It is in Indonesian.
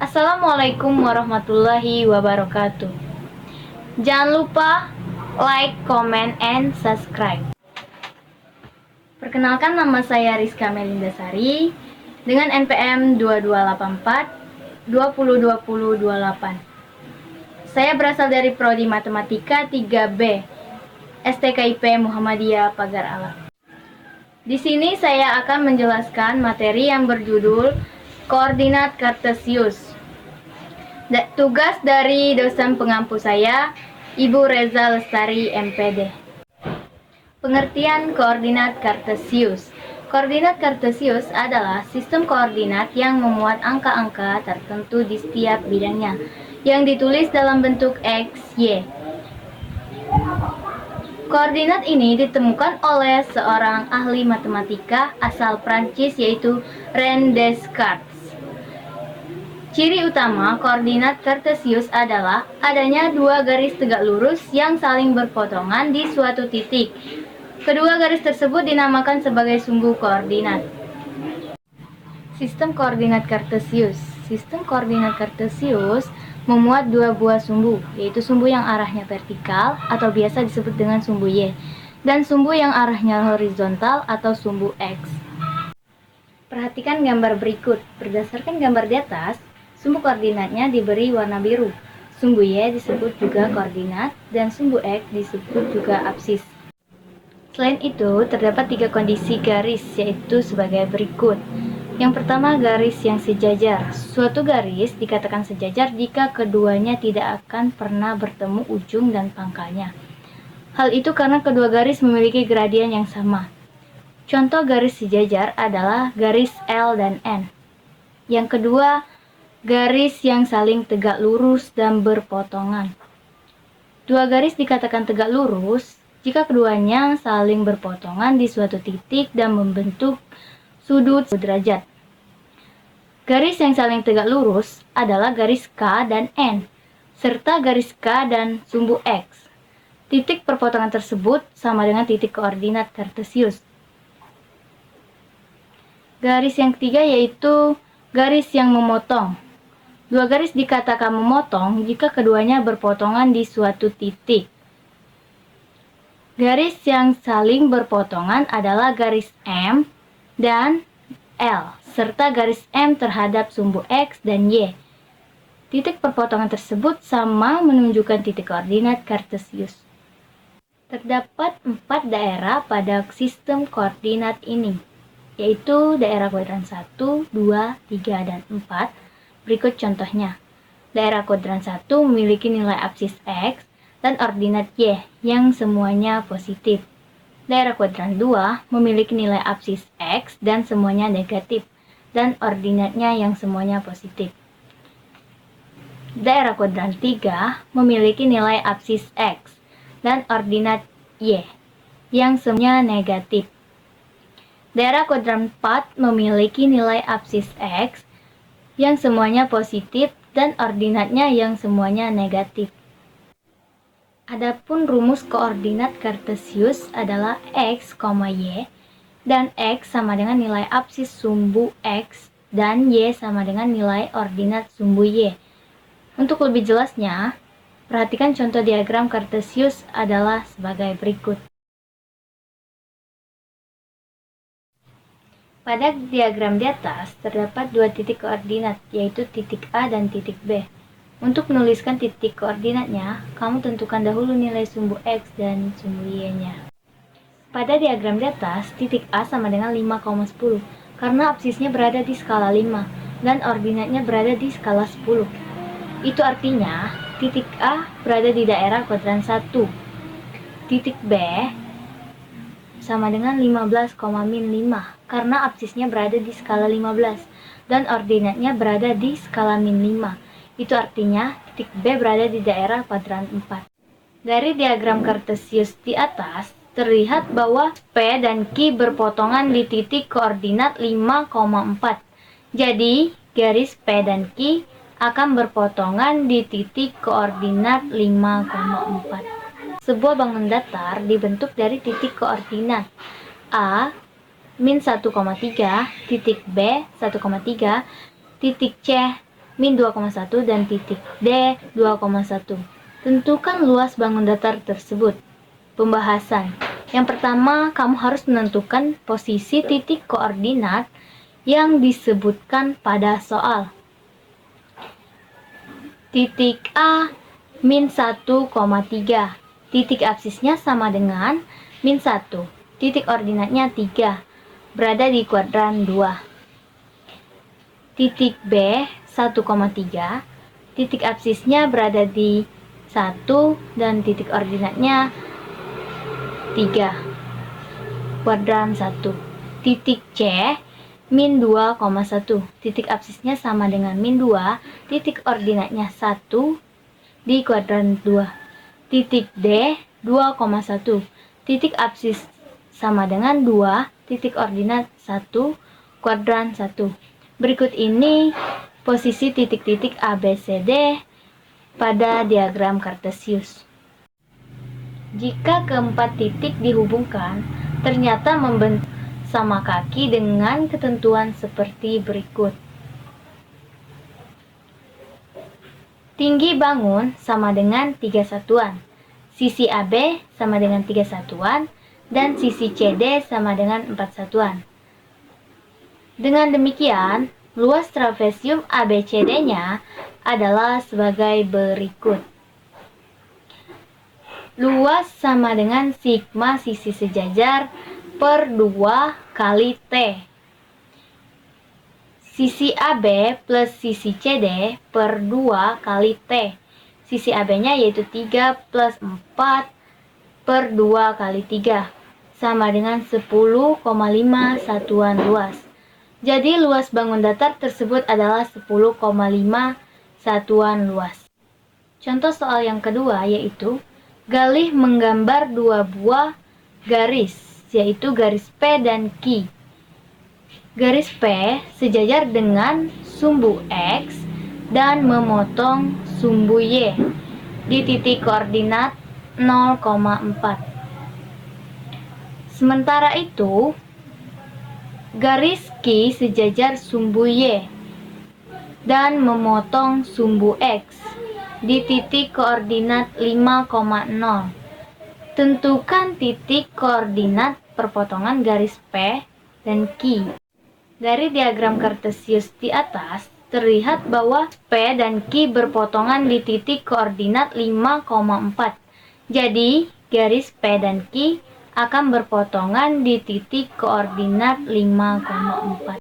Assalamualaikum warahmatullahi wabarakatuh. Jangan lupa like, comment, and subscribe. Perkenalkan, nama saya Rizka Melindasari dengan NPM 2284 202028. Saya berasal dari Prodi Matematika 3B STKIP Muhammadiyah Pagar Alam. Di sini saya akan menjelaskan materi yang berjudul koordinat kartesius. Tugas dari dosen pengampu saya, Ibu Reza Lestari, MPD. Pengertian koordinat kartesius. Koordinat kartesius adalah sistem koordinat yang memuat angka-angka tertentu di setiap bidangnya, yang ditulis dalam bentuk X, Y. Koordinat ini ditemukan oleh seorang ahli matematika asal Prancis, yaitu René Descartes. Ciri utama koordinat kartesius adalah adanya dua garis tegak lurus yang saling berpotongan di suatu titik. Kedua garis tersebut dinamakan sebagai sumbu koordinat. Sistem koordinat kartesius. Sistem koordinat kartesius memuat dua buah sumbu, yaitu sumbu yang arahnya vertikal atau biasa disebut dengan sumbu Y, dan sumbu yang arahnya horizontal atau sumbu X. Perhatikan gambar berikut. Berdasarkan gambar di atas, sumbu koordinatnya diberi warna biru. Sumbu Y disebut juga koordinat, dan sumbu X disebut juga absis. Selain itu, terdapat tiga kondisi garis, yaitu sebagai berikut. Yang pertama, garis yang sejajar. Suatu garis dikatakan sejajar jika keduanya tidak akan pernah bertemu ujung dan pangkalnya. Hal itu karena kedua garis memiliki gradien yang sama. Contoh garis sejajar adalah garis L dan N. Yang kedua, garis yang saling tegak lurus dan berpotongan. Dua garis dikatakan tegak lurus jika keduanya saling berpotongan di suatu titik dan membentuk sudut derajat. Garis yang saling tegak lurus adalah garis K dan N, serta garis K dan sumbu X. Titik perpotongan tersebut sama dengan titik koordinat kartesius. Garis yang ketiga yaitu garis yang memotong. Dua garis dikatakan memotong jika keduanya berpotongan di suatu titik. Garis yang saling berpotongan adalah garis M dan L, serta garis M terhadap sumbu X dan Y. Titik perpotongan tersebut sama menunjukkan titik koordinat kartesius. Terdapat 4 daerah pada sistem koordinat ini, yaitu daerah kuadran 1, 2, 3, dan 4. Berikut contohnya. Daerah kuadran 1 memiliki nilai absis X dan ordinat Y yang semuanya positif. Daerah kuadran 2 memiliki nilai absis X dan semuanya negatif, dan ordinatnya yang semuanya positif. Daerah kuadran 3 memiliki nilai absis X dan ordinat Y yang semuanya negatif. Daerah kuadran 4 memiliki nilai absis X yang semuanya positif dan ordinatnya yang semuanya negatif. Adapun rumus koordinat kartesius adalah X, Y, dan X sama dengan nilai absis sumbu X dan Y sama dengan nilai ordinat sumbu Y. Untuk lebih jelasnya, perhatikan contoh diagram kartesius adalah sebagai berikut. Pada diagram di atas terdapat dua titik koordinat, yaitu titik A dan titik B. Untuk menuliskan titik koordinatnya, kamu tentukan dahulu nilai sumbu X dan sumbu Y-nya. Pada diagram di atas, titik A sama dengan 5,10 karena absisnya berada di skala 5 dan ordinatnya berada di skala 10. Itu artinya titik A berada di daerah kuadran 1. Titik B sama dengan 15,-5 karena absisnya berada di skala 15 dan ordinatnya berada di skala min 5. Itu artinya titik B berada di daerah kuadran 4. Dari diagram kartesius di atas, terlihat bahwa P dan Q berpotongan di titik koordinat 5,4. Jadi, garis P dan Q akan berpotongan di titik koordinat 5,4. Sebuah bangun datar dibentuk dari titik koordinat A min 1,3, titik B 1,3, titik C min 2,1 dan titik D 2,1. Tentukan luas bangun datar tersebut. Pembahasan. Yang pertama, kamu harus menentukan posisi titik koordinat yang disebutkan pada soal. Titik A min 1,3. Titik absisnya sama dengan min 1. Titik ordinatnya 3. Berada di kuadran 2. Titik B 1,3. Titik absisnya berada di 1 dan titik ordinatnya 3. Kuadran 1. Titik C min 2,1. Titik absisnya sama dengan min 2. Titik ordinatnya 1 di kuadran 2. Titik D 2,1. Titik absis sama dengan 2. Titik ordinat 1. Kuadran 1. Berikut ini posisi titik-titik A, B, C, D pada diagram Kartesius. Jika keempat titik dihubungkan, ternyata membentuk sama kaki dengan ketentuan seperti berikut. Tinggi bangun sama dengan 3 satuan, sisi AB sama dengan 3 satuan, dan sisi CD sama dengan 4 satuan. Dengan demikian, luas trapesium ABCD-nya adalah sebagai berikut. Luas sama dengan sigma sisi sejajar per 2 kali T. Sisi AB plus sisi CD per 2 kali T. Sisi AB-nya yaitu 3 plus 4 per 2 kali 3. Sama dengan 10,5 satuan luas. Jadi luas bangun datar tersebut adalah 10,5 satuan luas. Contoh soal yang kedua yaitu Galih menggambar dua buah garis, yaitu garis P dan Q. Garis P sejajar dengan sumbu X dan memotong sumbu Y di titik koordinat 0,4. Sementara itu, garis Q sejajar sumbu Y dan memotong sumbu X di titik koordinat 5,0. Tentukan titik koordinat perpotongan garis P dan Q. Dari diagram Kartesius di atas, terlihat bahwa P dan Q berpotongan di titik koordinat 5,4. Jadi, garis P dan Q akan berpotongan di titik koordinat 5,4.